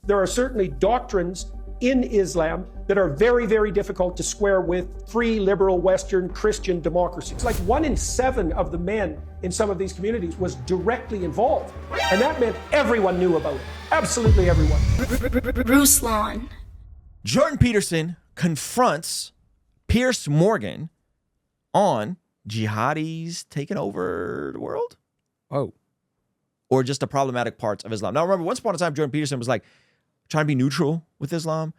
there are certainly doctrines in Islam that are very, very difficult to square with free, liberal, Western, Christian democracies. Like 1 in 7 of the men in some of these communities was directly involved. And that meant everyone knew about it. Absolutely everyone. Ruslan. Jordan Peterson confronts Piers Morgan on jihadis taking over the world. Oh. Or just the problematic parts of Islam. Now, remember, once upon a time, Jordan Peterson was like trying to be neutral with Islam.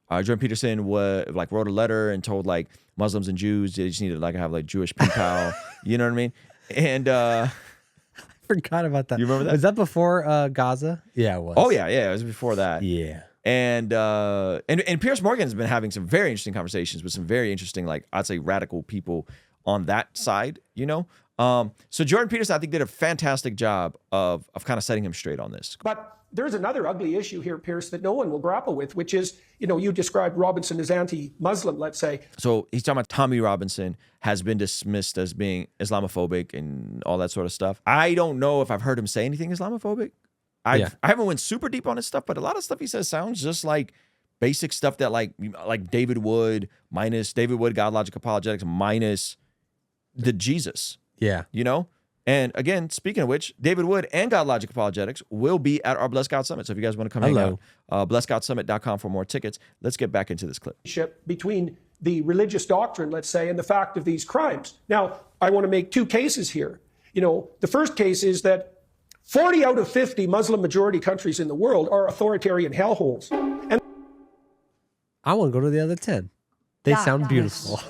Jordan Peterson wrote a letter and told like Muslims and Jews they just need to like have like Jewish pen pal. You know what I mean? And I forgot about that. You remember that? Was that before Gaza? Yeah, it was. Oh yeah, it was before that. Yeah. And Piers Morgan has been having some very interesting conversations with some very interesting, like I'd say radical people on that side, you know? So Jordan Peterson, I think, did a fantastic job of kind of setting him straight on this. But there's another ugly issue here, Pierce, that no one will grapple with, which is, you know, you described Robinson as anti-Muslim, let's say. So he's talking about Tommy Robinson has been dismissed as being Islamophobic and all that sort of stuff. I don't know if I've heard him say anything Islamophobic. I haven't went super deep on his stuff, but a lot of stuff he says sounds just like basic stuff that like David Wood minus David Wood, God Logic Apologetics minus the Jesus. Yeah. You know? And again, speaking of which, David Wood and God Logic Apologetics will be at our Blessed God Summit. So if you guys want to come hang out, blessedgodsummit.com for more tickets. Let's get back into this clip. Between the religious doctrine, let's say, and the fact of these crimes. Now, I want to make 2 cases here. You know, the first case is that 40 out of 50 Muslim majority countries in the world are authoritarian hellholes. And I want to go to the other 10. They sound beautiful.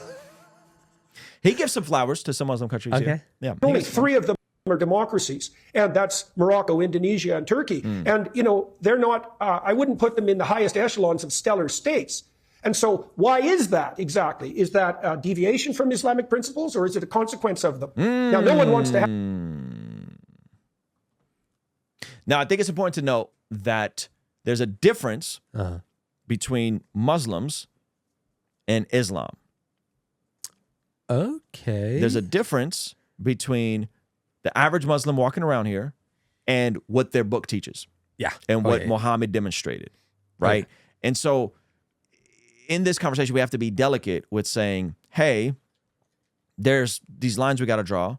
He gives some flowers to some Muslim countries. Okay. Yeah. only 3 of them are democracies, and that's Morocco, Indonesia, and Turkey. And, you know, they're not, I wouldn't put them in the highest echelons of stellar states. And so why is that exactly? Is that a deviation from Islamic principles, or is it a consequence of them? Now, no one wants to have... Now, I think it's important to note that there's a difference between Muslims and Islam. Okay. There's a difference between the average Muslim walking around here and what their book teaches. Yeah. And what Muhammad demonstrated, right? And so in this conversation, we have to be delicate with saying, hey, there's these lines we got to draw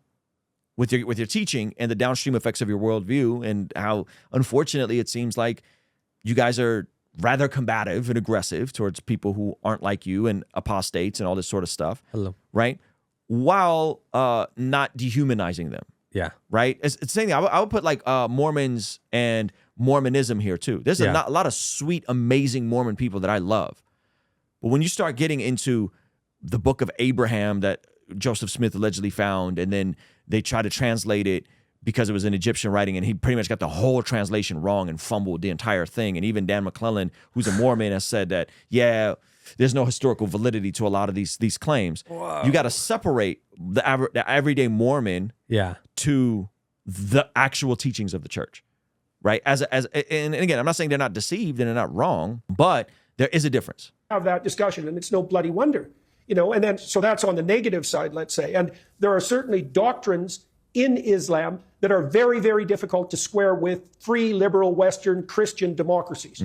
with your teaching and the downstream effects of your worldview, and how, unfortunately, it seems like you guys are rather combative and aggressive towards people who aren't like you and apostates and all this sort of stuff. Hello. Right? While not dehumanizing them. Yeah. Right? It's the same thing. I would put like Mormons and Mormonism here too. There's a lot of sweet, amazing Mormon people that I love. But when you start getting into the book of Abraham that Joseph Smith allegedly found, and then they try to translate it because it was an Egyptian writing, and he pretty much got the whole translation wrong and fumbled the entire thing. And even Dan McClellan, who's a Mormon, has said that, there's no historical validity to a lot of these claims. Whoa. You got to separate the everyday Mormon to the actual teachings of the church, right? And again, I'm not saying they're not deceived and they're not wrong, but there is a difference. Have that discussion, and it's no bloody wonder, you know. And then so that's on the negative side, let's say. And there are certainly doctrines in Islam that are very, very difficult to square with free, liberal, Western, Christian democracies.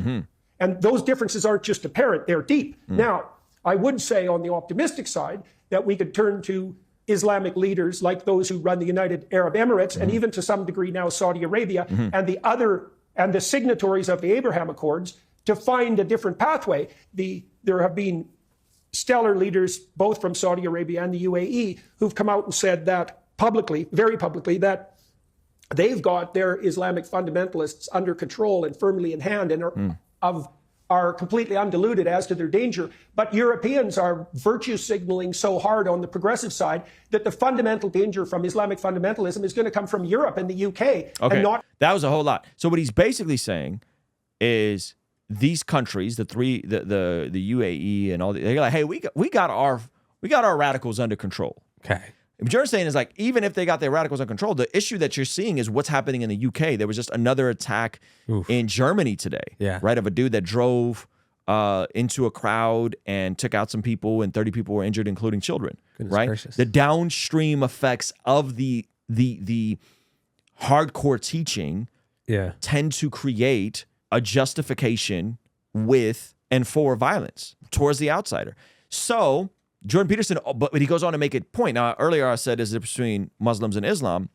And those differences aren't just apparent, they're deep. Now, I would say on the optimistic side that we could turn to Islamic leaders like those who run the United Arab Emirates, and even to some degree now Saudi Arabia, and the signatories of the Abraham Accords, to find a different pathway. There have been stellar leaders, both from Saudi Arabia and the UAE, who've come out and said that publicly, very publicly, that they've got their Islamic fundamentalists under control and firmly in hand, and are completely undiluted as to their danger. But Europeans are virtue signaling so hard on the progressive side that the fundamental danger from Islamic fundamentalism is going to come from Europe and the UK. Okay, and not. That was a whole lot. So what he's basically saying is these countries, the UAE and all, they're like, hey, we got our radicals under control. Okay. What you're saying is like, even if they got their radicals under control, the issue that you're seeing is what's happening in the UK. There was just another attack in Germany today, right? Of a dude that drove into a crowd and took out some people, and 30 people were injured, including children. Goodness right? Gracious. The downstream effects of the hardcore teaching tend to create a justification with and for violence towards the outsider. So Jordan Peterson, but he goes on to make a point. Now, earlier I said is the difference between Muslims and Islam.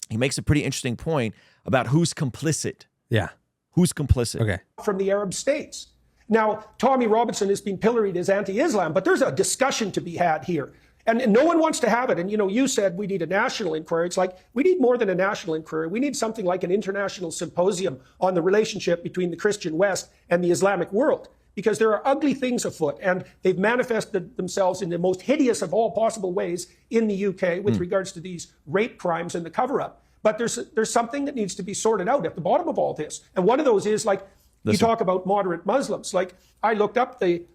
He makes a pretty interesting point about who's complicit. Yeah. Who's complicit? Okay. From the Arab states. Now, Tommy Robinson has been pilloried as anti-Islam, but there's a discussion to be had here. And no one wants to have it. And, you said we need a national inquiry. It's like, we need more than a national inquiry. We need something like an international symposium on the relationship between the Christian West and the Islamic world. Because there are ugly things afoot, and they've manifested themselves in the most hideous of all possible ways in the UK with regards to these rape crimes and the cover-up. But there's something that needs to be sorted out at the bottom of all this. And one of those is, like, you talk about moderate Muslims. Like, I looked up the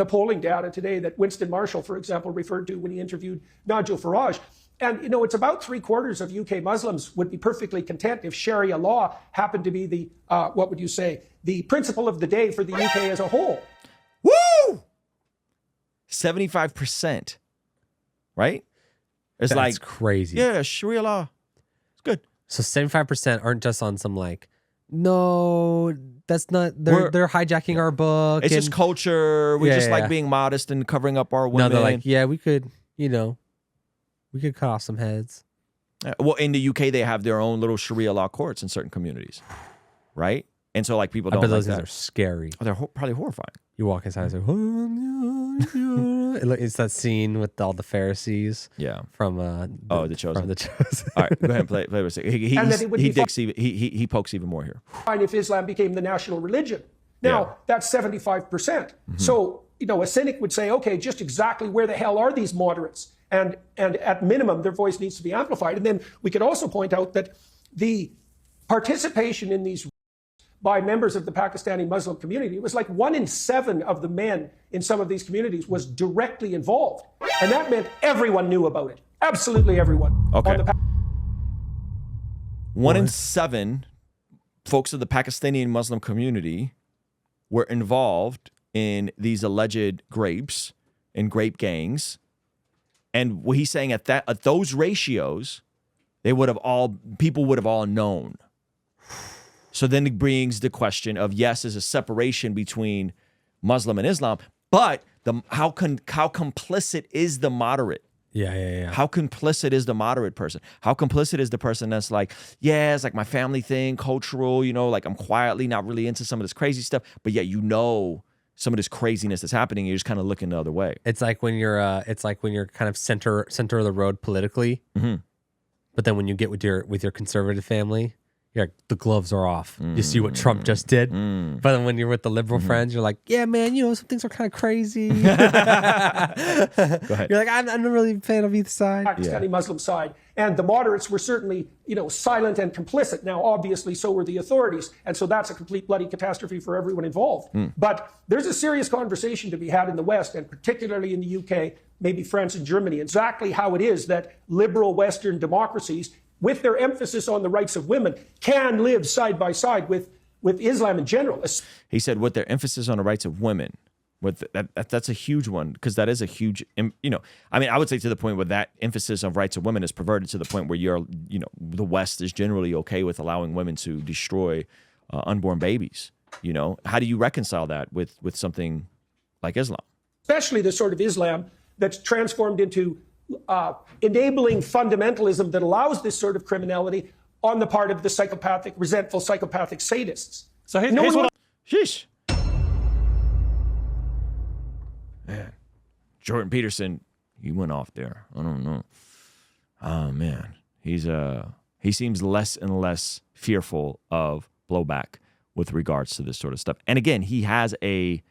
polling data today that Winston Marshall, for example, referred to when he interviewed Nigel Farage. And, it's about 3/4 of UK Muslims would be perfectly content if Sharia law happened to be the, what would you say, the principle of the day for the UK as a whole. Woo! 75%. Right? It's That's like crazy. Yeah, Sharia law. It's good. So 75% aren't just on some like, no, that's not. They're hijacking our book. It's just culture. We just like yeah. being modest and covering up our women. No, they're like, yeah, we could, we could cut off some heads. Well, in the UK, they have their own little Sharia law courts in certain communities, right? And so, like, people I don't bet like those things that. are scary. Oh, they're probably horrifying. You walk inside, it's like, it's that scene with all the Pharisees. Yeah. From The Chosen. From the Chosen. All right, go ahead and play for a second. And that it would be He pokes even more here. Fine if Islam became the national religion. Now, that's 75%. So, a cynic would say, okay, just exactly where the hell are these moderates? And at minimum, their voice needs to be amplified. And then we could also point out that the participation in these by members of the Pakistani Muslim community, it was like 1 in 7 of the men in some of these communities was directly involved. And that meant everyone knew about it. Absolutely everyone. Okay. 1 in 7 folks of the Pakistani Muslim community were involved in these alleged grapes and grape gangs. And what he's saying at those ratios, people would have all known. So then it brings the question of, yes, there's a separation between Muslim and Islam, but how complicit is the moderate? Yeah. How complicit is the moderate person? How complicit is the person that's like, yeah, it's like my family thing, cultural, like I'm quietly not really into some of this crazy stuff, but yet some of this craziness that's happening, you're just kind of looking the other way. It's like when you're kind of center of the road politically, but then when you get with your conservative family, you're like, the gloves are off. You see what Trump just did? But then when you're with the liberal friends, you're like, yeah, man, some things are kind of crazy. Go ahead. You're like, I'm not really a fan of either side. Pakistani Muslim side. And the moderates were certainly, silent and complicit. Now, obviously, so were the authorities. And so that's a complete bloody catastrophe for everyone involved. But there's a serious conversation to be had in the West, and particularly in the UK, maybe France and Germany, exactly how it is that liberal Western democracies, with their emphasis on the rights of women, can live side by side with Islam in general. He said, with their emphasis on the rights of women, that's a huge one, because that is a huge, I would say to the point where that emphasis on rights of women is perverted to the point where the West is generally okay with allowing women to destroy unborn babies. How do you reconcile that with something like Islam? Especially the sort of Islam that's transformed into enabling fundamentalism that allows this sort of criminality on the part of the resentful psychopathic sadists. So here's what Sheesh. Man, Jordan Peterson, he went off there. I don't know. Oh man, he seems less and less fearful of blowback with regards to this sort of stuff. And again, he has had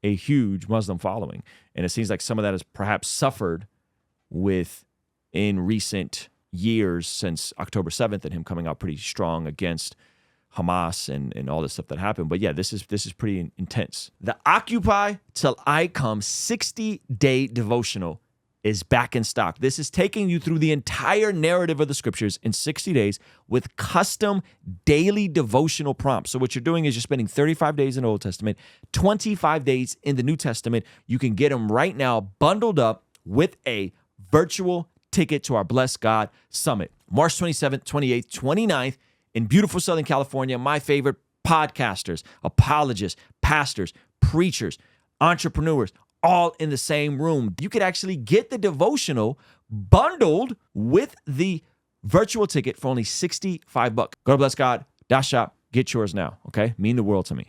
a huge Muslim following, and it seems like some of that has perhaps suffered in recent years since October 7th and him coming out pretty strong against Hamas and all this stuff that happened. But yeah, this is pretty intense. The Occupy Till I Come 60-day devotional is back in stock. This is taking you through the entire narrative of the scriptures in 60 days with custom daily devotional prompts. So what you're doing is you're spending 35 days in the Old Testament, 25 days in the New Testament. You can get them right now bundled up with a virtual ticket to our Bless God Summit, March 27th, 28th, 29th in beautiful Southern California, my favorite podcasters, apologists, pastors, preachers, entrepreneurs, all in the same room. You could actually get the devotional bundled with the virtual ticket for only $65. Go to blessgod.shop. Get yours now, okay? Mean the world to me.